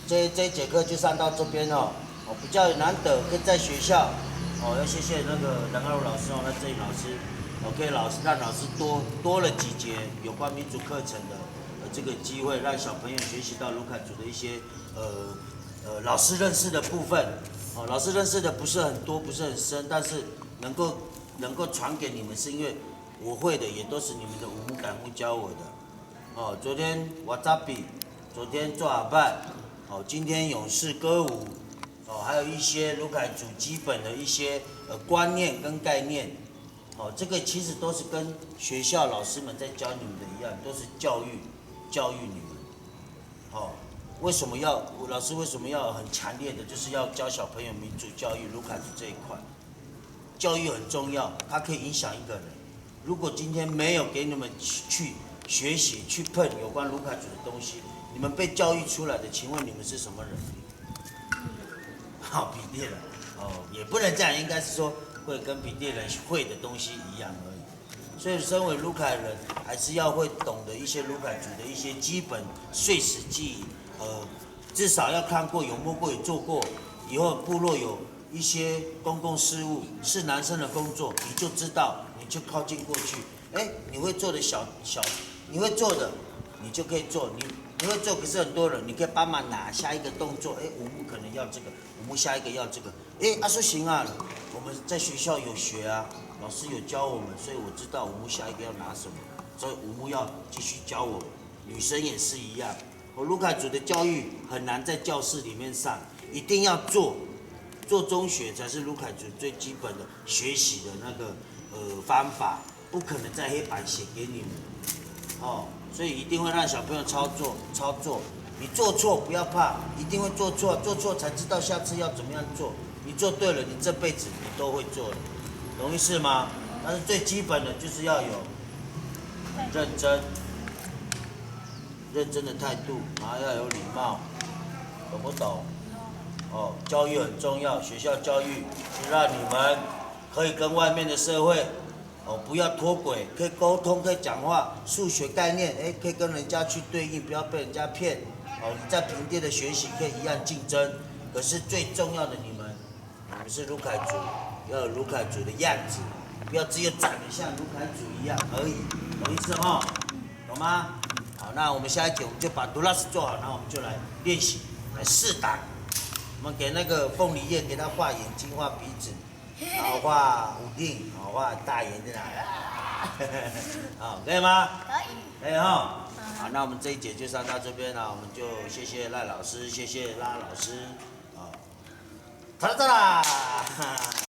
这一节课就上到这边哦，比较难得可以在学校，要谢谢那个梁二如老师哦，那郑宇老师，可以让老师多了几节有关民主课程的这个机会，让小朋友学习到卢凯族的一些老师认识的部分，老师认识的不是很多，不是很深，但是能够传给你们，是因为我会的也都是你们的五木感悟教我的，昨天瓦扎比，昨天做阿拜。今天勇士歌舞，还有一些卢凯族基本的一些观念跟概念，这个其实都是跟学校老师们在教你们的一样，都是教育你们。为什么老师为什么要很强烈的，就是要教小朋友民主教育卢凯族这一块？教育很重要，它可以影响一个人。如果今天没有给你们去学习、去碰有关卢凯族的东西，你们被教育出来的，请问你们是什么人？比利人也不能这样，应该是说会跟比利人会的东西一样而已。所以，身为卢凯人，还是要会懂得一些卢凯族的一些基本碎石记忆，至少要看过、有摸过、有做过。以后部落有一些公共事务是男生的工作，你就知道，你就靠近过去，你会做的你会做的，你就可以做，你会做，可是很多人，你可以帮忙拿下一个动作，五木可能要这个，五木下一个要这个，说行啊，我们在学校有学啊，老师有教我们，所以我知道五木下一个要拿什么，所以五木要继续教我们，女生也是一样。卢凯族的教育很难在教室里面上，一定要做中学才是卢凯族最基本的学习的那个方法，不可能在黑板写给你们，所以一定会让小朋友操作。你做错不要怕，一定会做错才知道下次要怎么样做。你做对了，你这辈子你都会做的，懂意思吗？但是最基本的就是要有认真的态度，然后要有礼貌，懂不懂？教育很重要，学校教育是让你们可以跟外面的社会。不要脱轨，可以沟通，可以讲话，数学概念，可以跟人家去对应，不要被人家骗。你在平地的学习可以一样竞争，可是最重要的你们是卢凯族，要有卢凯族的样子，不要只有长得像卢凯族一样而已，懂意思哈？懂吗？好，那我们下一节我们就把杜拉斯做好，然后我们就来练习，来试打。我们给那个凤梨叶给他画眼睛，画鼻子。然后画五定，画大眼在哪？可以吗？可以哈。好，那我们这一节就上到这边了，我们就谢谢赖老师，谢谢拉老师，好，到这啦。